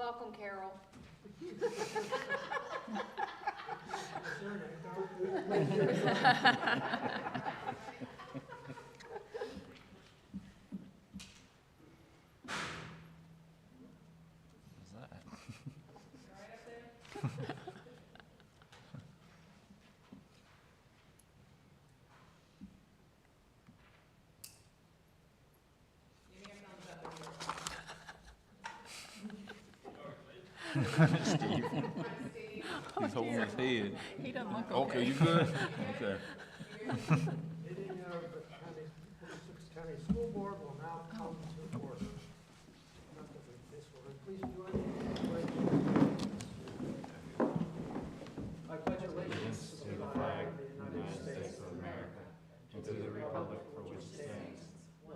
welcome, Carol. What's that? Steve. He's holding his head. He doesn't look Okay, you good? Okay. Meeting of the county, 46 County School Board will now come to order. Not that we miss one. Please join me in the pledge. I pledge allegiance to the flag of the United States of America and to the republic for which it stands,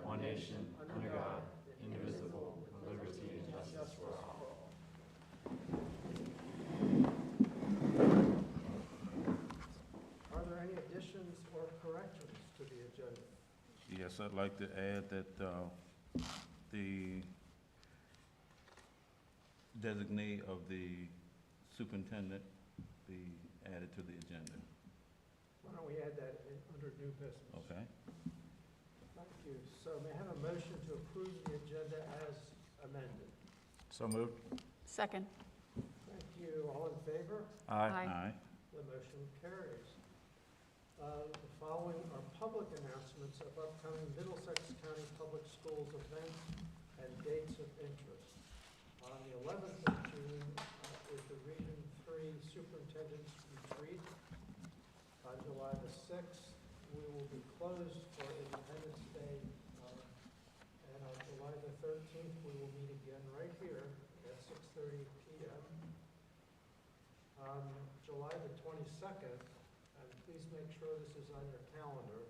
one nation, under God, indivisible, with liberty and justice for all. Are there any additions or corrections to the agenda? Yes, I'd like to add that the designee of the superintendent be added to the agenda. Why don't we add that under new business? Okay? Thank you. So may I have a motion to approve the agenda as amended? So moved. Second. Thank you. All in favor? Aye. The motion carries. The following are public announcements of upcoming Middlesex County Public Schools events and dates of interest. On the 11th of June is the Region 3 Superintendent's Retreat. On July the 6th, we will be closed for Independence Day. And on July the 13th, we will meet again right here at 6:30 p.m. On July the 22nd, and please make sure this is on your calendar,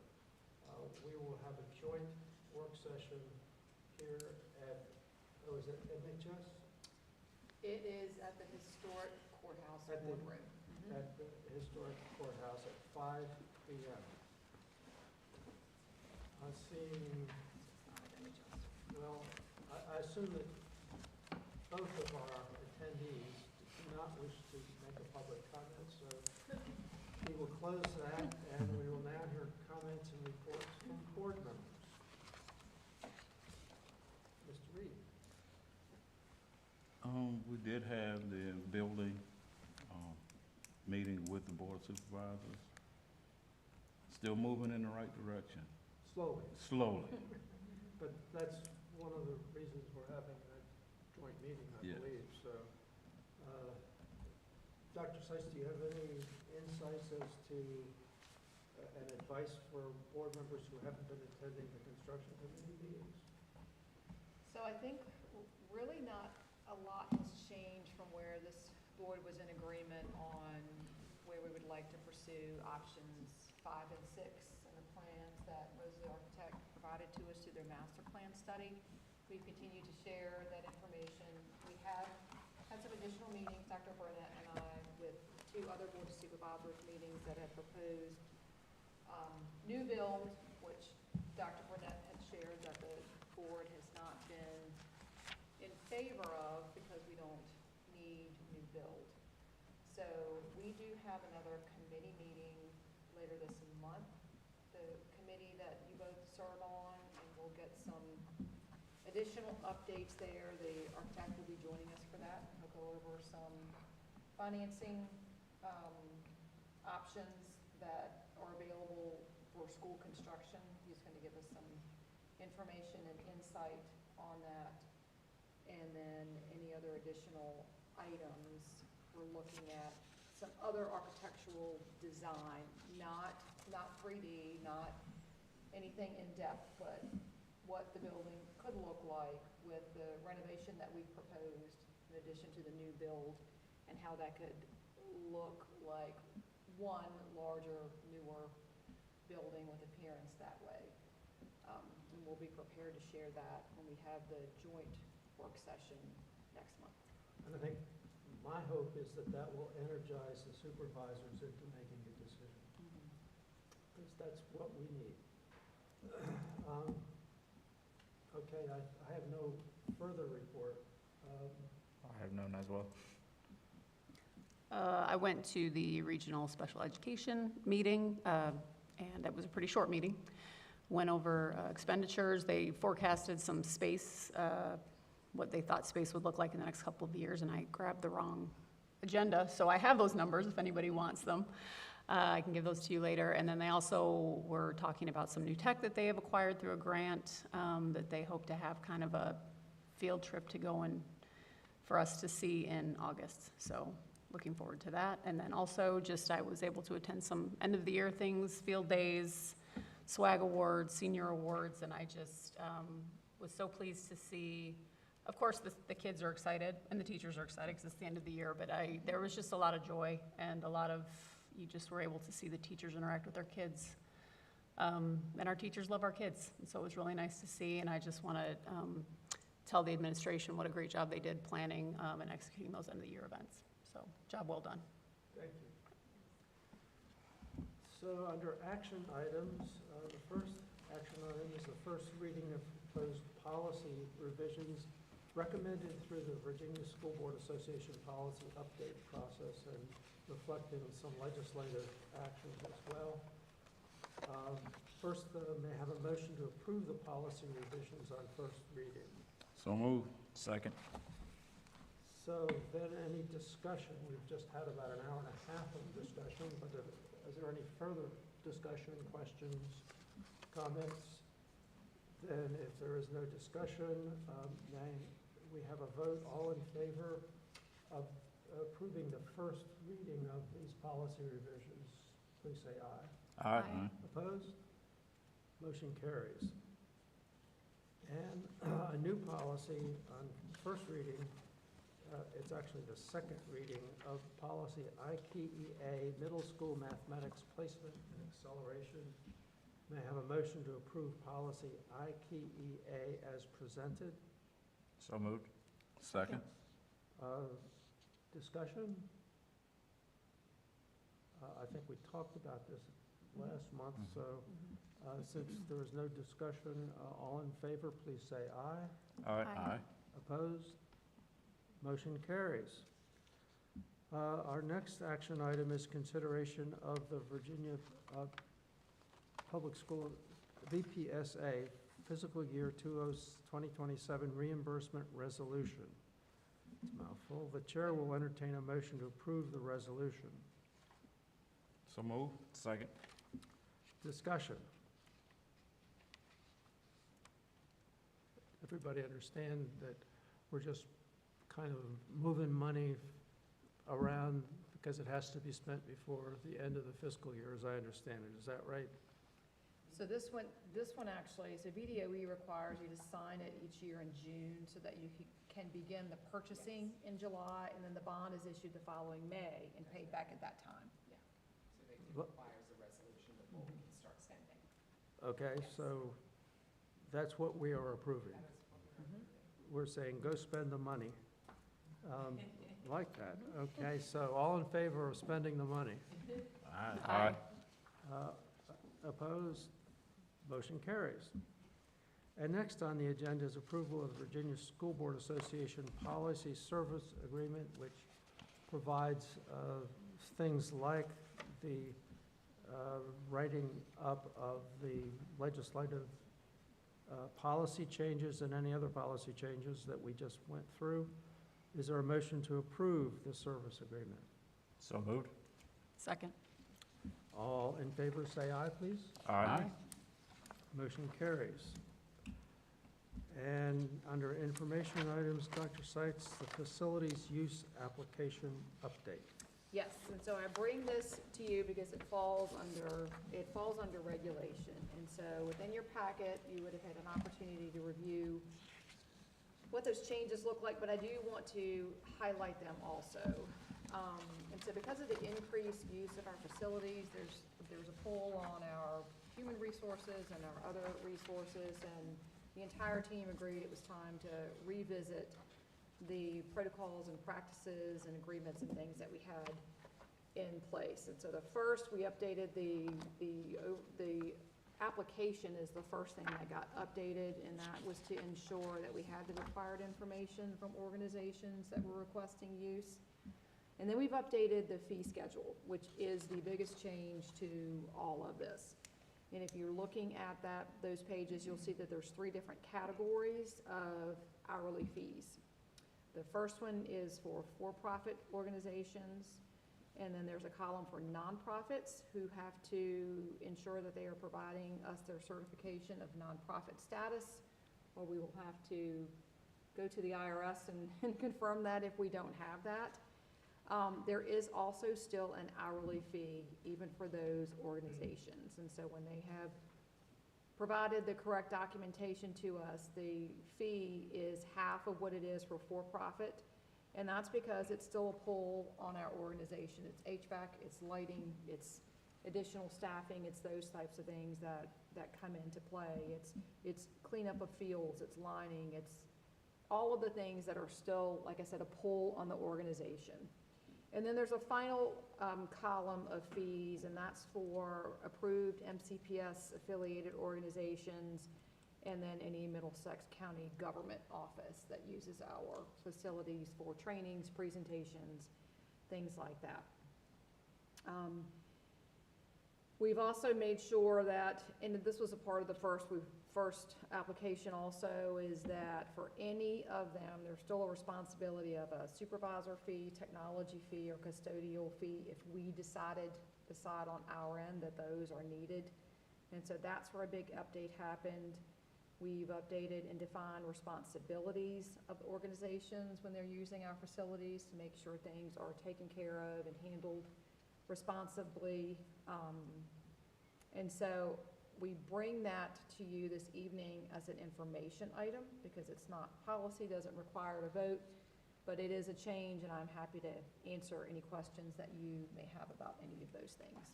we will have a joint work session here at, is it MHS? It is at the historic courthouse At the- boardroom. At the historic courthouse at 5 p.m. I'm seeing, well, I assume that both of our attendees do not wish to make a public comment, so we will close that, and we will now hear comments and reports from board members. Mr. Reed? We did have the building meeting with the Board of Supervisors. Still moving in the right direction. Slowly, Slowly. but that's one of the reasons we're having that joint meeting, I Yes. believe, so. Dr. Seiss, do you have any insights as to, and advice for board members who haven't been attending the construction committee meetings? So I think really not a lot has changed from where this board was in agreement on where we would like to pursue options 5 and 6 in the plans that Rosie the architect provided to us through their master plan study. We've continued to share that information. We have had some additional meetings, Dr. Burnett and I, with 2 other board of supervisors meetings that have proposed new build, which Dr. Burnett had shared that the board has not been in favor of because we don't need new build. So we do have another committee meeting later this month, the committee that you both serve on, and we'll get some additional updates there. The architect will be joining us for that. He'll go over some financing options that are available for school construction. He's going to give us some information and insight on that. And then any other additional items, we're looking at some other architectural design, not 3D, not anything in depth, but what the building could look like with the renovation that we've proposed in addition to the new build, and how that could look like one larger, newer building with appearance that way. And we'll be prepared to share that when we have the joint work session next month. And I think my hope is that that will energize the supervisors into making a decision, because that's what we need. Okay, I have no further report. I I've known as well. I went to the regional special education meeting, and it was a pretty short meeting. Went over expenditures. They forecasted some space, what they thought space would look like in the next couple of years, and I grabbed the wrong agenda. So I have those numbers if anybody wants them. I can give those to you later. And then they also were talking about some new tech that they have acquired through a grant that they hope to have kind of a field trip to go and for us to see in August. So looking forward to that. And then also just I was able to attend some end of the year things, field days, swag awards, senior awards, and I just was so pleased to see. Of course, the kids are excited and the teachers are excited because it's the end of the year, but there was just a lot of joy and a lot of, you just were able to see the teachers interact with their kids. And our teachers love our kids, and so it was really nice to see, and I just want to tell the administration what a great job they did planning and executing those end of the year events. So, job well done. Thank you. So under action items, the first action item is the first reading of proposed policy revisions recommended through the Virginia School Board Association policy update process and reflecting some legislative actions as well. First, may I have a motion to approve the policy revisions on first reading? So move. Second. So then any discussion? We've just had about an hour and a half of discussion, but is there any further discussion, questions, comments? Then if there is no discussion, may we have a vote? All in favor of approving the first reading of these policy revisions, please say aye. Aye. Aye. Opposed? Motion carries. And a new policy on first reading, it's actually the second reading of policy IKEA, Middle School Mathematics Placement and Acceleration. May I have a motion to approve policy IKEA as presented? So moved. Second. Discussion? I think we talked about this last month, so since there is no discussion, all in favor, please say aye. Aye. Aye. Opposed? Motion carries. Our next action item is consideration of the Virginia Public School VPSA fiscal year 2027 reimbursement resolution. It's a mouthful. The chair will entertain a motion to approve the resolution. So move. Second. Discussion. Everybody understand that we're just kind of moving money around because it has to be spent before the end of the fiscal year, as I understand it. Is that right? So this one actually, so VDOE requires you to sign it each year in June so that you can begin the purchasing in July, and then the bond is issued the following May and paid back at that time. Yeah, so it requires a resolution before we can start spending. Okay, so that's what we are approving. That is what we're approving. We're saying, go spend the money. Like that. Okay, so all in favor of spending the money? Aye. Opposed? Motion carries. And next on the agenda is approval of the Virginia School Board Association Policy Service Agreement, which provides things like the writing up of the legislative policy changes and any other policy changes that we just went through. Is there a motion to approve the service agreement? So moved. Second. All in favor, say aye, please. Aye. Motion carries. And under information items, Dr. Seitz, the facilities use application update. Yes, and so I bring this to you because it falls under regulation. And so within your packet, you would have had an opportunity to review what those changes look like, but I do want to highlight them also. And so because of the increased use of our facilities, there's a pull on our human resources and our other resources, and the entire team agreed it was time to revisit the protocols and practices and agreements and things that we had in place. And so the first, we updated the application is the first thing that got updated, and that was to ensure that we had the required information from organizations that were requesting use. And then we've updated the fee schedule, which is the biggest change to all of this. And if you're looking at those pages, you'll see that there's 3 different categories of hourly fees. The first one is for for-profit organizations, and then there's a column for nonprofits who have to ensure that they are providing us their certification of nonprofit status, or we will have to go to the IRS and confirm that if we don't have that. There is also still an hourly fee even for those organizations. And so when they have provided the correct documentation to us, the fee is half of what it is for for-profit. And that's because it's still a pull on our organization. It's HVAC, it's lighting, it's additional staffing, it's those types of things that come into play. It's cleanup of fields, it's lining, it's all of the things that are still, like I said, a pull on the organization. And then there's a final column of fees, and that's for approved MCPS affiliated organizations, and then any Middlesex County government office that uses our facilities for trainings, presentations, things like that. We've also made sure that, and this was a part of the first application also, is that for any of them, there's still a responsibility of a supervisor fee, technology fee, or custodial fee if we decide on our end that those are needed. And so that's where a big update happened. We've updated and defined responsibilities of organizations when they're using our facilities to make sure things are taken care of and handled responsibly. And so we bring that to you this evening as an information item because it's not policy, doesn't require a vote, but it is a change, and I'm happy to answer any questions that you may have about any of those things.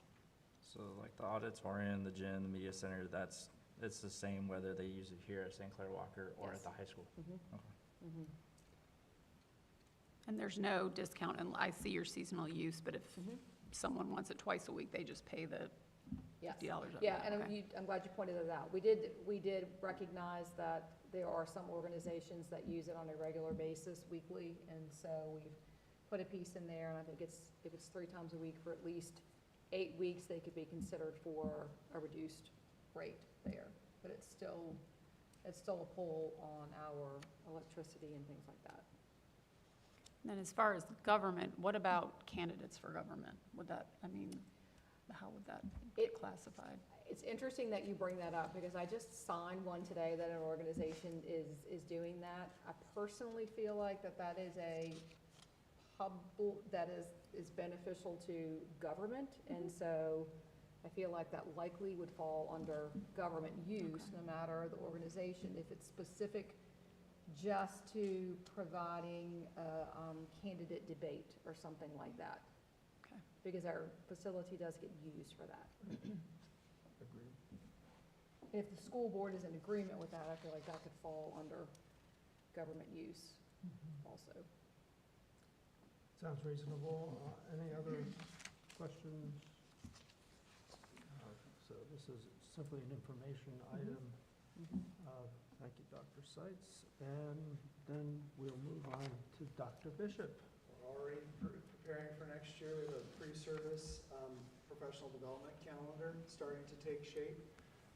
So like the auditorium, the gym, the media center, it's the same whether they use it here at St. Clair Walker or Yes. at the high school? Mhm. Okay. Mhm. And there's no discount, and I see your seasonal use, but if Mhm. someone wants it twice a week, they just pay the Yes. $50 up Yeah, front. and Okay. I'm glad you pointed that out. We did recognize that there are some organizations that use it on a regular basis, weekly, and so we've put a piece in there, and I think if it's 3 times a week for at least 8 weeks, they could be considered for a reduced rate there. But it's still a pull on our electricity and things like that. And then as far as government, what about candidates for government? How would that be classified? It's interesting that you bring that up, because I just signed one today that an organization is doing that. I personally feel like that is a that is beneficial to government, and so I feel like that likely would fall under government use, no matter the organization. If it's specific just to providing a candidate debate or something like that. Okay. Because our facility does get used for that. Agreed. If the school board is in agreement with that, I feel like that could fall under government use also. Sounds reasonable. Any other questions? So this is simply an information item. Thank you, Dr. Seitz. And then we'll move on to Dr. Bishop. We're already preparing for next year. We have a pre-service professional development calendar starting to take shape.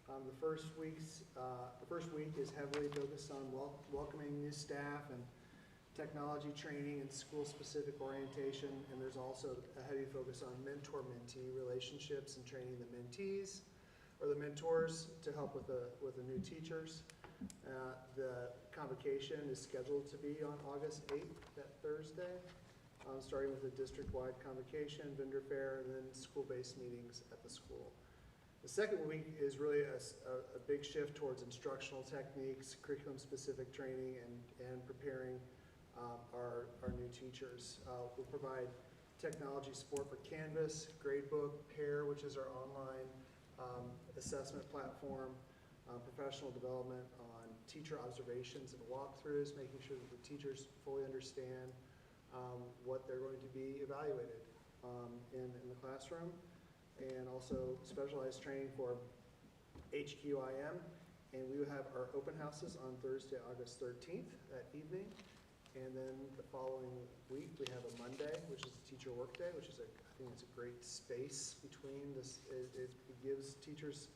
The first week is heavily focused on welcoming new staff and technology training and school-specific orientation, and there's also a heavy focus on mentor-mentee relationships and training the mentees or the mentors to help with the new teachers. The convocation is scheduled to be on August 8th, that Thursday, starting with a district-wide convocation, vendor fair, and then school-based meetings at the school. The second week is really a big shift towards instructional techniques, curriculum-specific training, and preparing our new teachers. We'll provide technology support for Canvas, Gradebook, Pair, which is our online assessment platform, professional development on teacher observations and walkthroughs, making sure that the teachers fully understand what they're going to be evaluated in the classroom, and also specialized training for HQIM. And we will have our open houses on Thursday, August 13th, that evening. And then the following week, we have a Monday, which is a teacher workday, which is I think it's a great space between this. It gives teachers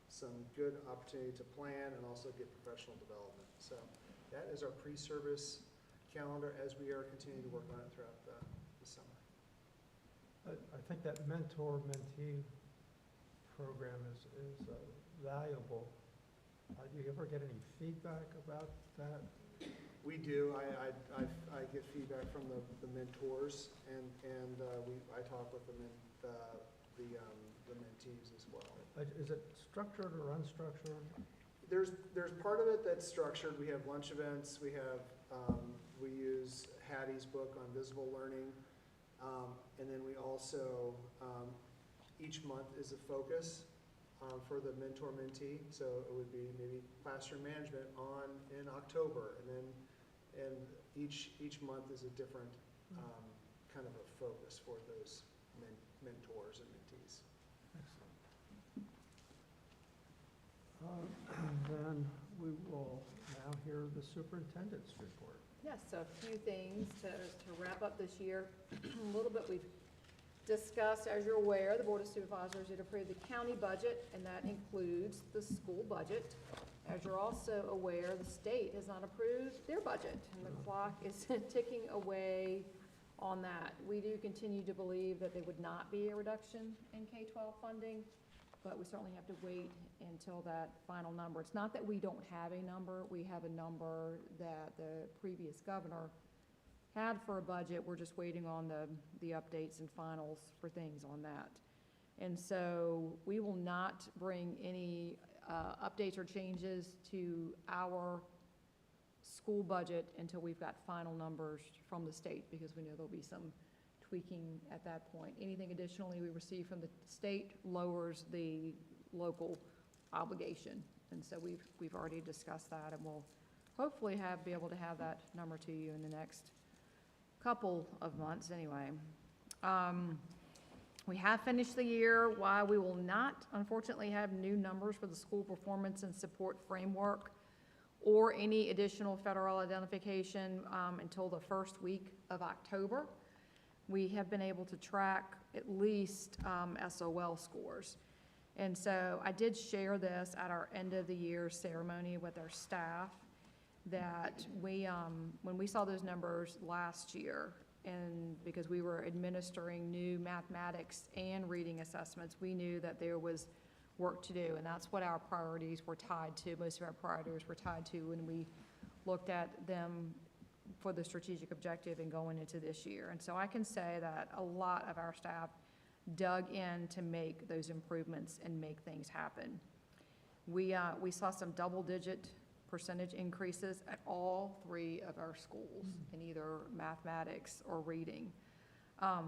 some good opportunity to plan and also get professional development. So that is our pre-service calendar as we are continuing to work on it throughout the summer. I think that mentor-mentee program is valuable. Do you ever get any feedback about that? We do. I get feedback from the mentors, and I talk with the mentees as well. Is it structured or unstructured? There's part of it that's structured. We have lunch events. We have we use Hattie's book on visible learning, and then we also each month is a focus for the mentor-mentee. So it would be maybe classroom management in October, and each month is a different kind of a focus for those mentors and mentees. Excellent. Then we will now hear the superintendent's report. Yes, so a few things to wrap up this year. A little bit we've discussed, as you're aware, the Board of Supervisors did approve the county budget, and that includes the school budget. As you're also aware, the state has not approved their budget, and the clock is ticking away on that. We do continue to believe that there would not be a reduction in K-12 funding, but we certainly have to wait until that final number. It's not that we don't have a number. We have a number that the previous governor had for a budget. We're just waiting on the updates and finals for things on that. And so we will not bring any updates or changes to our school budget until we've got final numbers from the state, because we know there'll be some tweaking at that point. Anything additionally we receive from the state lowers the local obligation. And so we've already discussed that, and we'll hopefully be able to have that number to you in the next couple of months anyway. We have finished the year. While we will not, unfortunately, have new numbers for the school performance and support framework or any additional federal identification until the first week of October, we have been able to track at least SOL scores. And so I did share this at our end of the year ceremony with our staff, that we, when we saw those numbers last year, and because we were administering new mathematics and reading assessments, we knew that there was work to do, and that's what our priorities were tied to. Most of our priorities were tied to when we looked at them for the strategic objective and going into this year. And so I can say that a lot of our staff dug in to make those improvements and make things happen. We saw some double-digit percentage increases at all three of our schools in either mathematics or reading.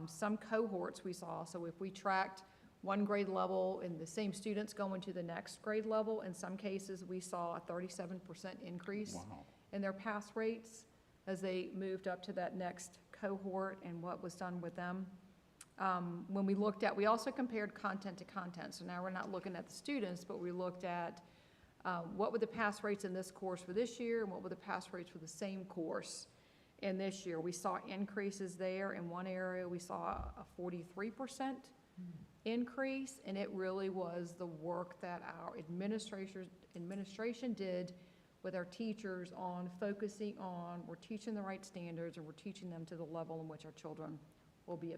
Some cohorts we saw, so if we tracked one grade level and the same students going to the next grade level, in some cases we saw a 37% increase in their pass rates as they moved up to that next cohort and what was done with them. When we looked at, we also compared content to content. So now we're not looking at the students, but we looked at what were the pass rates in this course for this year and what were the pass rates for the same course in this year. We saw increases there. In one area, we saw a 43% increase, and it really was the work that our administration did with our teachers on focusing on, we're teaching the right standards and we're teaching them to the level in which our children will be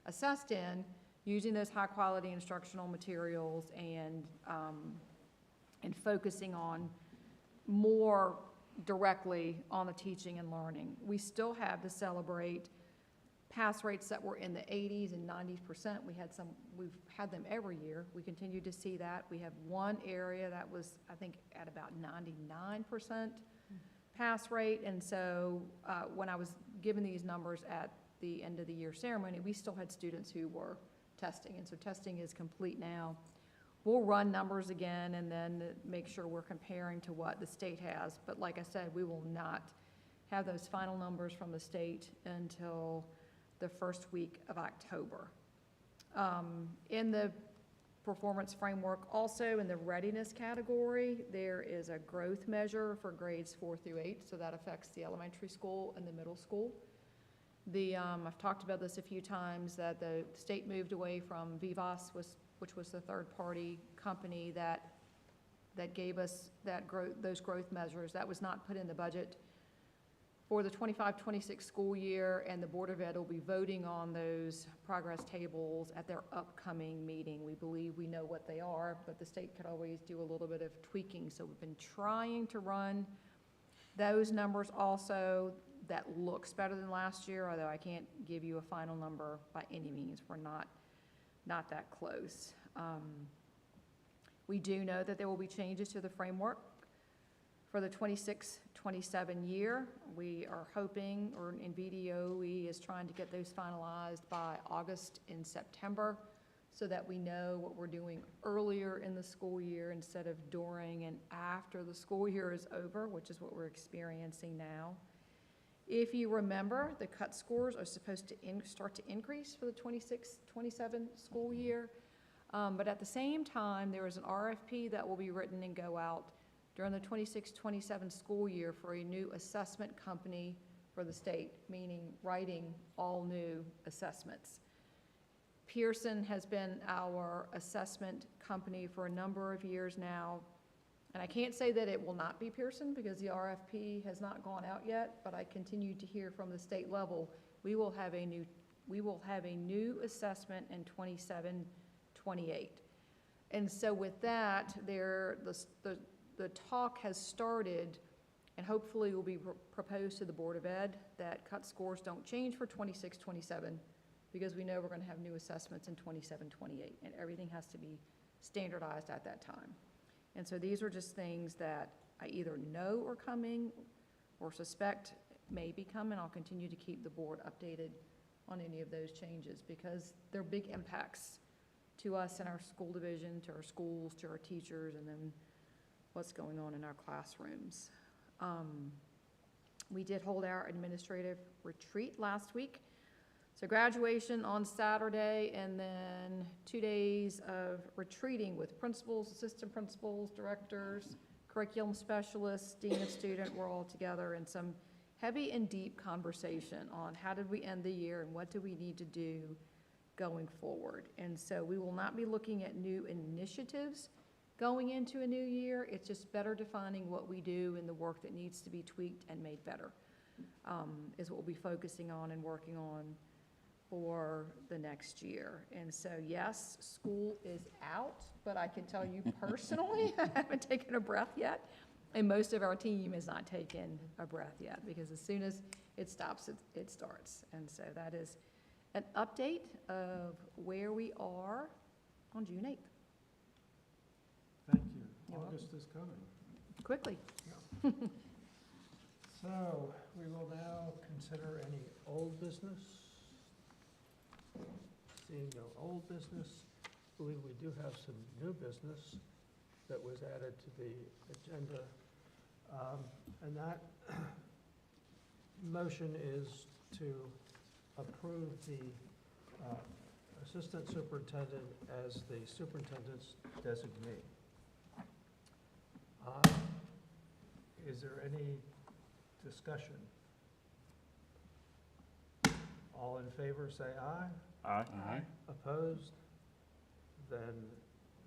assessed in, using those high quality instructional materials and focusing on more directly on the teaching and learning. We still have to celebrate pass rates that were in the 80s and 90%. We've had them every year. We continue to see that. We have one area that was, I think, at about 99% pass rate. And so when I was given these numbers at the end of the year ceremony, we still had students who were testing. And so testing is complete now. We'll run numbers again and then make sure we're comparing to what the state has. But like I said, we will not have those final numbers from the state until the first week of October. In the performance framework. Also, in the readiness category, there is a growth measure for grades 4 through 8, so that affects the elementary school and the middle school. I've talked about this a few times, that the state moved away from Vivas, which was the third-party company that gave us those growth measures. That was not put in the budget for the 25-26 school year, and the Board of Ed will be voting on those progress tables at their upcoming meeting. We believe we know what they are, but the state could always do a little bit of tweaking, so we've been trying to run those numbers also. That looks better than last year, although I can't give you a final number by any means. We're not that close. We do know that there will be changes to the framework for the 26-27 year. We are hoping, or in VDOE is trying to get those finalized by August and September, so that we know what we're doing earlier in the school year instead of during and after the school year is over, which is what we're experiencing now. If you remember, the cut scores are supposed to start to increase for the 26-27 school year. But at the same time, there is an RFP that will be written and go out during the 26-27 school year for a new assessment company for the state, meaning writing all new assessments. Pearson has been our assessment company for a number of years now. And I can't say that it will not be Pearson because the RFP has not gone out yet, but I continue to hear from the state level, we will have a new assessment in 27-28. And so with that, the talk has started, and hopefully will be proposed to the Board of Ed, that cut scores don't change for 26-27, because we know we're going to have new assessments in 27-28, and everything has to be standardized at that time. And so these are just things that I either know are coming or suspect may be coming. I'll continue to keep the board updated on any of those changes, because they're big impacts to us in our school division, to our schools, to our teachers, and then what's going on in our classrooms. We did hold our administrative retreat last week. So graduation on Saturday, and then 2 days of retreating with principals, assistant principals, directors, curriculum specialists, dean and student. We're all together in some heavy and deep conversation on how did we end the year and what do we need to do going forward. And so we will not be looking at new initiatives going into a new year. It's just better defining what we do and the work that needs to be tweaked and made better, is what we'll be focusing on and working on for the next year. And so, yes, school is out, but I can tell you personally, I haven't taken a breath yet, and most of our team has not taken a breath yet, because as soon as it stops, it starts. And so that is an update of where we are on June 8th. Thank you. You're welcome. August is coming. Quickly. So we will now consider any old business. Seeing no old business, I believe we do have some new business that was added to the agenda. And that motion is to approve the assistant superintendent as the superintendent's designee. Is there any discussion? All in favor, say aye. Aye. Aye. Opposed? Then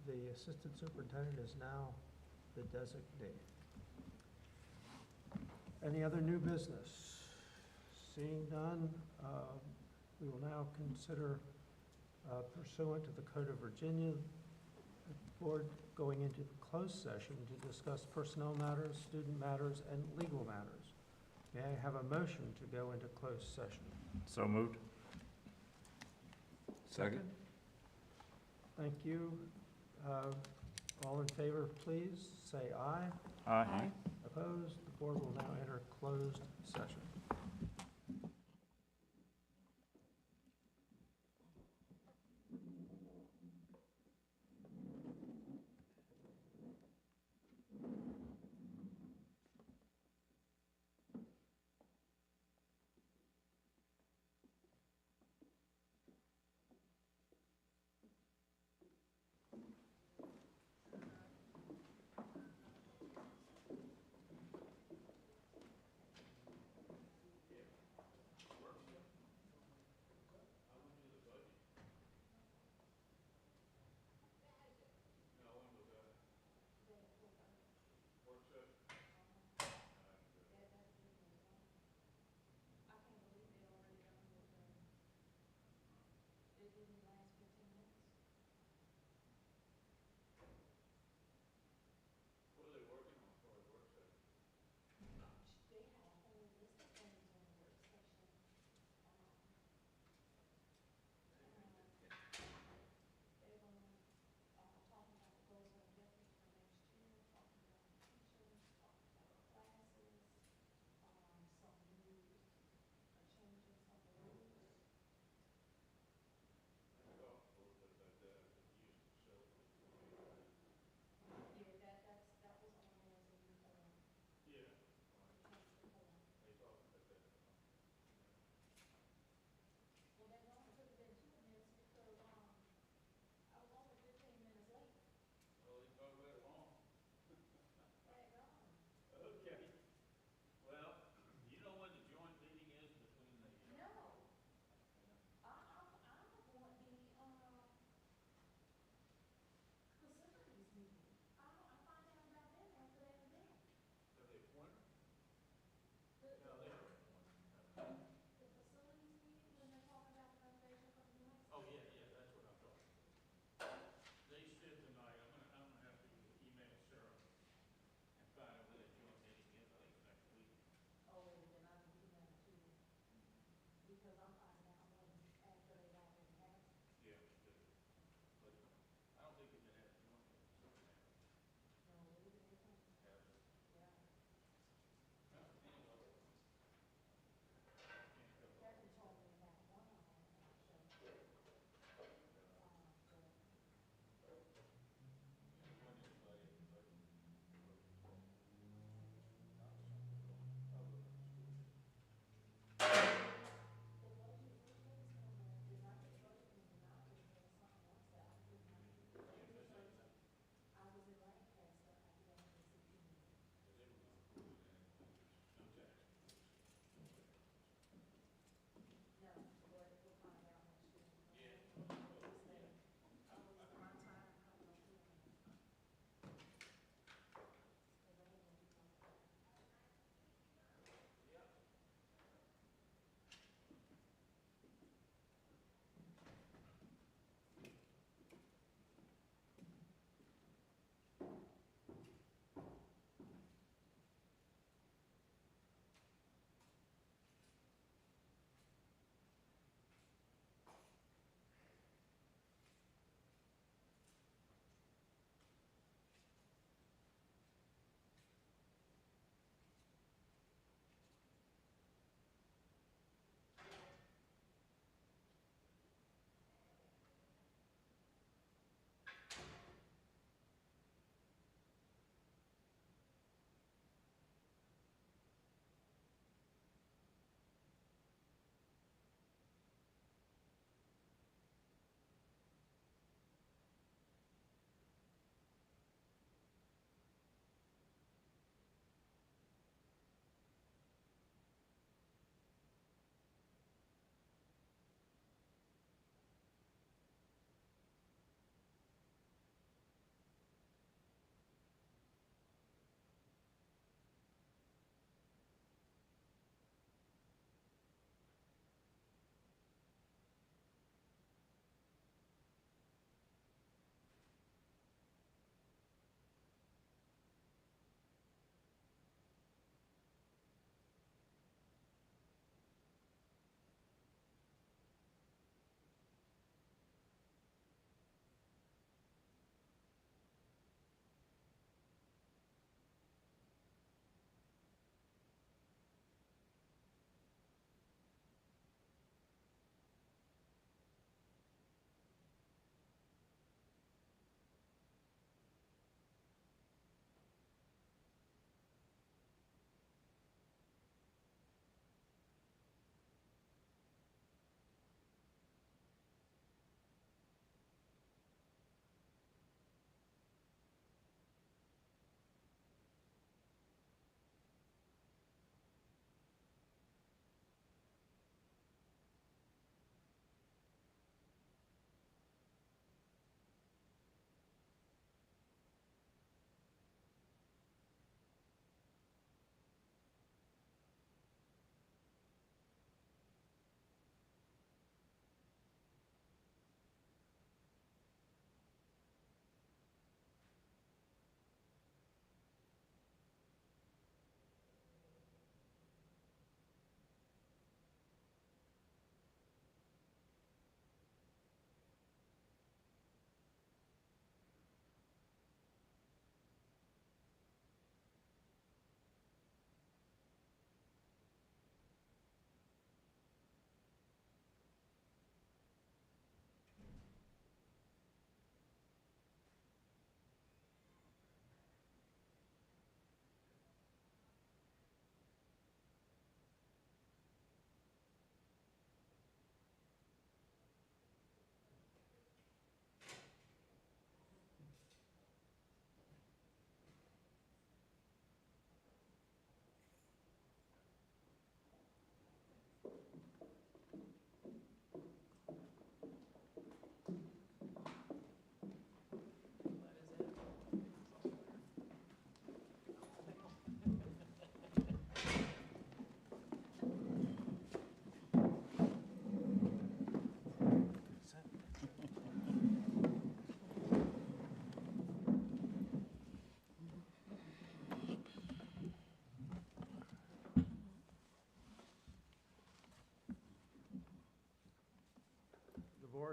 the assistant superintendent is now the designee. Any other new business? Seeing none, we will now consider pursuant to the Code of Virginia, the board going into the closed session to discuss personnel matters, student matters, and legal matters. May I have a motion to go into closed session? So moved. Second. Thank you. All in favor, please, say aye. Aye. Opposed? The board will now enter closed session.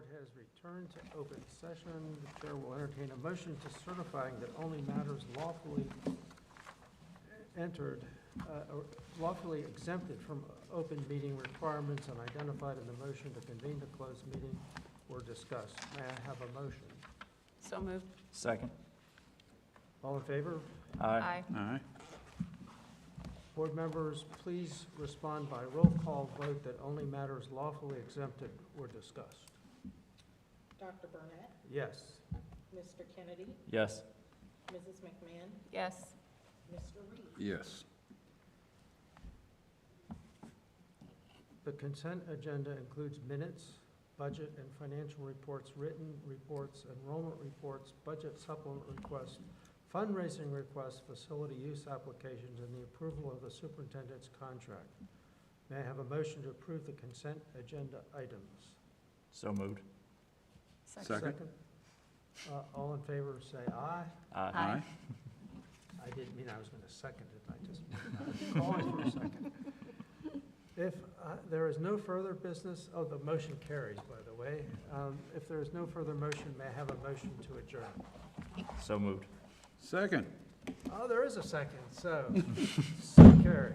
board has returned to open session. The chair will entertain a motion to certifying that only matters lawfully entered, or lawfully exempted from open meeting requirements and identified in the motion to convene the closed meeting were discussed. May I have a motion? So moved. Second. All in favor? Aye. Aye. Board members, please respond by roll call vote that only matters lawfully exempted were discussed. Dr. Burnett, Yes. Mr. Kennedy, Yes. Mrs. McMahon, Yes. Mr. Reed. Yes. The consent agenda includes minutes, budget and financial reports, written reports, enrollment reports, budget supplement requests, fundraising requests, facility use applications, and the approval of the superintendent's contract. May I have a motion to approve the consent agenda items? So moved. Second. All in favor, say aye. Aye. I didn't mean I was going to second it, I just paused for a second. If there is no further business, oh, the motion carries, by the way. If there is no further motion, may I have a motion to adjourn? So moved. Second. Oh, there is a second, so carried.